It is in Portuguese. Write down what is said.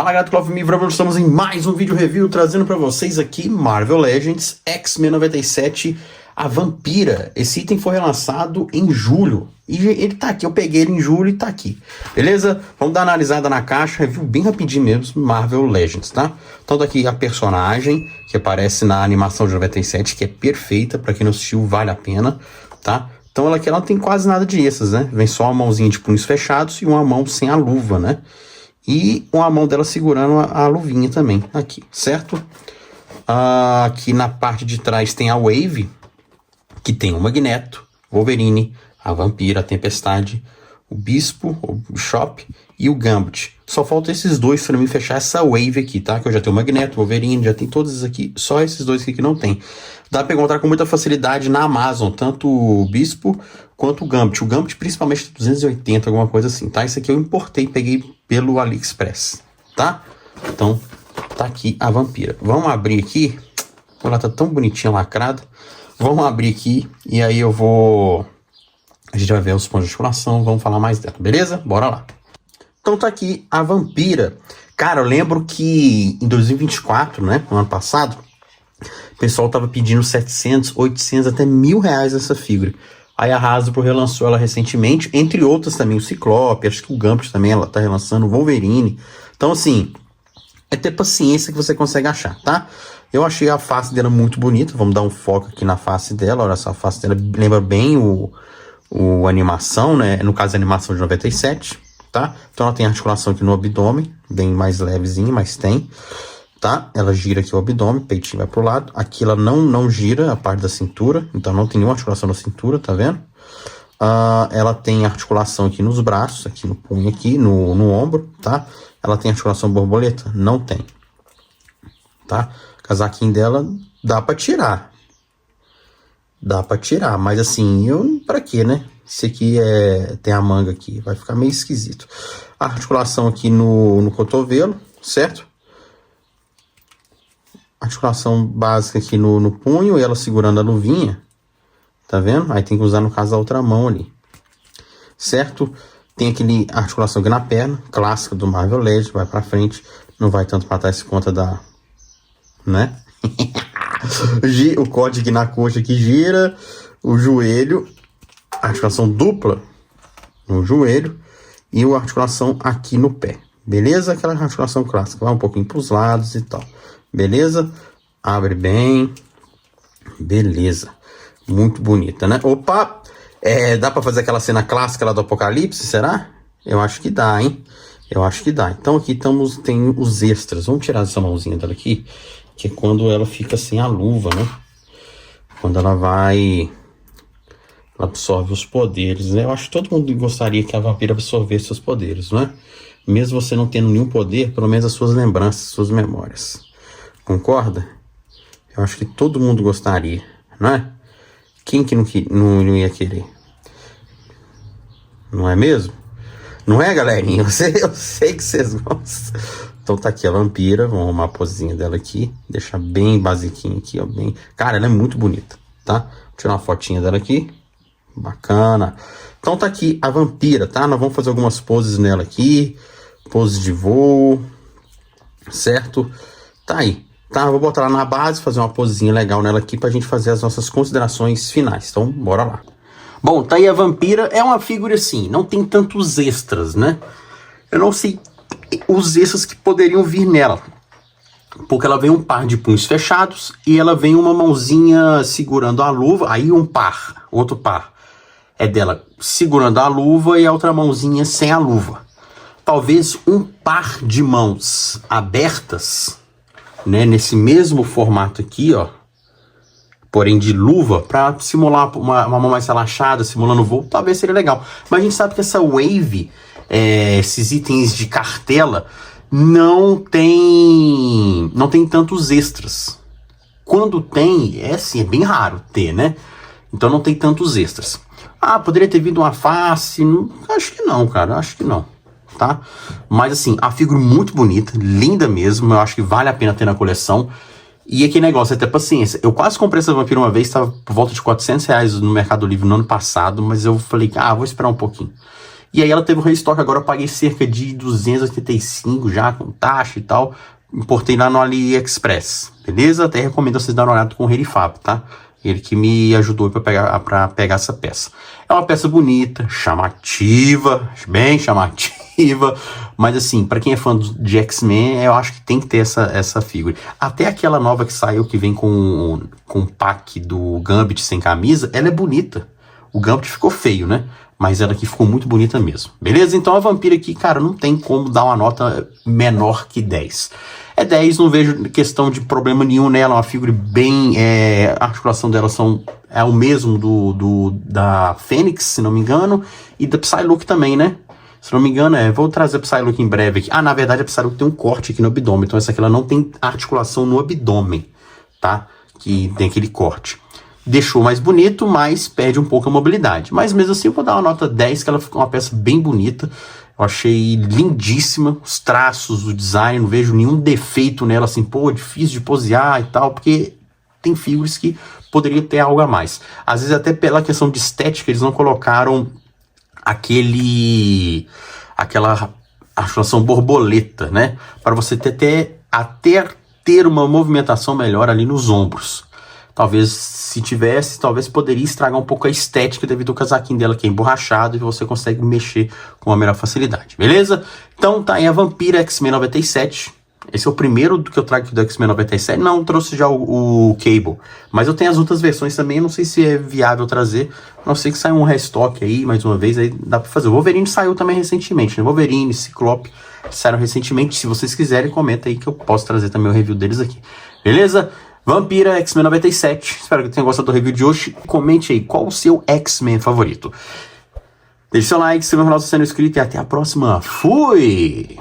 Fala galera do Clove Me, estamos em mais um vídeo review trazendo pra vocês aqui Marvel Legends X-Men 97, a Vampira. Esse item foi relançado em julho e ele tá aqui, eu peguei ele em julho e tá aqui, beleza? Vamos dar uma analisada na caixa, review bem rapidinho mesmo, Marvel Legends, tá? Então daqui a personagem que aparece na animação de 97, que é perfeita, pra quem não assistiu vale a pena, tá? Então ela aqui ela não tem quase nada de extras, né? Vem só uma mãozinha de punhos fechados e uma mão sem a luva, né? E uma mão dela segurando a luvinha também, aqui, certo? Aqui na parte de trás tem a Wave, que tem o Magneto, Wolverine, a Vampira, a Tempestade, o Bispo, o Bishop e o Gambit. Só falta esses dois pra mim fechar essa Wave aqui, tá? Que eu já tenho o Magneto, o Wolverine, já tem todos esses aqui, só esses dois aqui que não tem. Dá pra encontrar com muita facilidade na Amazon, tanto o Bispo quanto o Gambit. O Gambit principalmente 280, alguma coisa assim, tá? Esse aqui eu importei, peguei pelo AliExpress, tá? Então, tá aqui a Vampira. Vamos abrir aqui. Ela tá tão bonitinha, lacrada. Vamos abrir aqui e aí eu vou... A gente vai ver os pontos de articulação, vamos falar mais dela, beleza? Bora lá. Então tá aqui a Vampira. Cara, eu lembro que em 2024, né, no ano passado, o pessoal tava pedindo 700, 800, até R$1.000 essa figura. Aí a Hasbro relançou ela recentemente, entre outras também o Ciclope, acho que o Gambit também ela tá relançando, o Wolverine. Então assim, é ter paciência que você consegue achar, tá? Eu achei a face dela muito bonita, vamos dar um foco aqui na face dela, olha só, a face dela lembra bem o animação, né? No caso a animação de 97, tá? Então ela tem articulação aqui no abdômen, bem mais levezinha, mas tem, tá? Ela gira aqui o abdômen, peitinho vai pro lado. Aqui ela não gira a parte da cintura, então não tem nenhuma articulação na cintura, tá vendo? Ela tem articulação aqui nos braços, aqui no punho, aqui no ombro, tá? Ela tem articulação borboleta? Não tem, tá? O casaquinho dela dá pra tirar. Dá pra tirar, mas assim, pra quê, né? Esse aqui tem a manga aqui, vai ficar meio esquisito. A articulação aqui no cotovelo, certo? Articulação básica aqui no punho e ela segurando a luvinha, tá vendo? Aí tem que usar no caso a outra mão ali, certo? Tem aquele articulação aqui na perna, clássica do Marvel Legends, vai pra frente, não vai tanto pra trás por conta da, né? O código aqui na coxa que gira, o joelho, articulação dupla no joelho e a articulação aqui no pé, beleza? Aquela articulação clássica, vai um pouquinho pros lados e tal. Beleza? Abre bem. Beleza. Muito bonita, né? Opa! Dá pra fazer aquela cena clássica lá do Apocalipse, será? Eu acho que dá, hein? Eu acho que dá. Então aqui tem os extras. Vamos tirar essa mãozinha dela aqui, que é quando ela fica sem a luva, né? Quando ela vai... Ela absorve os poderes, né? Eu acho que todo mundo gostaria que a Vampira absorvesse seus poderes, não é? Mesmo você não tendo nenhum poder, pelo menos as suas lembranças, suas memórias. Concorda? Eu acho que todo mundo gostaria, não é? Quem que não ia querer? Não é mesmo? Não é, galerinha? Eu sei que vocês gostam. Então tá aqui a Vampira, vamos arrumar a posezinha dela aqui, deixar bem basiquinho aqui, ó, bem... Cara, ela é muito bonita, tá? Vou tirar uma fotinha dela aqui, bacana. Então tá aqui a Vampira, tá? Nós vamos fazer algumas poses nela aqui, pose de voo, certo? Tá aí. Tá, vou botar ela na base, fazer uma posezinha legal nela aqui pra gente fazer as nossas considerações finais. Então, bora lá. Bom, tá aí a Vampira. É uma figura assim, não tem tantos extras, né? Eu não sei os extras que poderiam vir nela. Porque ela vem um par de punhos fechados e ela vem uma mãozinha segurando a luva. Aí outro par é dela segurando a luva e a outra mãozinha sem a luva. Talvez um par de mãos abertas, né, nesse mesmo formato aqui, ó, porém de luva, para simular uma mão mais relaxada, simulando voo, talvez seria legal. Mas a gente sabe que essa Wave, esses itens de cartela, não tem tantos extras. Quando tem, assim, é bem raro ter, né? Então não tem tantos extras. Poderia ter vindo uma face, acho que não, cara, acho que não. Tá? Mas assim, a figura muito bonita, linda mesmo, eu acho que vale a pena ter na coleção. E aquele negócio, é ter paciência. Eu quase comprei essa Vampira uma vez, estava por volta de R$400 no Mercado Livre no ano passado, mas eu falei, vou esperar um pouquinho. E aí ela teve um restock, agora eu paguei cerca de 285 já, com taxa e tal. Importei lá no AliExpress, beleza? Até recomendo vocês darem uma olhada com o Fábio, tá? Ele que me ajudou pra pegar essa peça. É uma peça bonita, chamativa, bem chamativa. Mas assim, pra quem é fã de X-Men, eu acho que tem que ter essa figura. Até aquela nova que saiu, que vem com o pack do Gambit sem camisa, ela é bonita. O Gambit ficou feio, né? Mas ela aqui ficou muito bonita mesmo. Beleza? Então a Vampira aqui, cara, não tem como dar uma nota menor que 10. É 10, não vejo questão de problema nenhum nela. É uma figura bem... a articulação dela é o mesmo da Fênix, se não me engano. E da Psylocke também, né? Se não me engano, vou trazer a Psylocke em breve aqui. Ah, na verdade a Psylocke tem um corte aqui no abdômen. Então essa aqui ela não tem articulação no abdômen, tá? Que tem aquele corte. Deixou mais bonito, mas perde um pouco a mobilidade. Mas mesmo assim eu vou dar uma nota 10, que ela ficou uma peça bem bonita. Eu achei lindíssima, os traços, o design, não vejo nenhum defeito nela, assim, pô, difícil de posear e tal, porque tem figuras que poderia ter algo a mais. Às vezes até pela questão de estética, eles não colocaram aquela articulação borboleta, né? Para você até ter uma movimentação melhor ali nos ombros. Talvez, se tivesse, talvez poderia estragar um pouco a estética devido ao casaquinho dela que é emborrachado e você consegue mexer com a melhor facilidade, beleza? Então tá aí a Vampira X-Men 97. Esse é o primeiro do que eu trago aqui do X-Men 97. Não, trouxe já o Cable. Mas eu tenho as outras versões também, não sei se é viável trazer. Não sei que saiu um restock aí, mais uma vez, aí dá pra fazer. O Wolverine saiu também recentemente, né? Wolverine, Ciclope saíram recentemente. Se vocês quiserem, comenta aí que eu posso trazer também o review deles aqui, beleza? Vampira X-Men 97, espero que tenham gostado do review de hoje. Comente aí, qual o seu X-Men favorito? Deixe seu like, se não for sendo inscrito e até a próxima. Fui!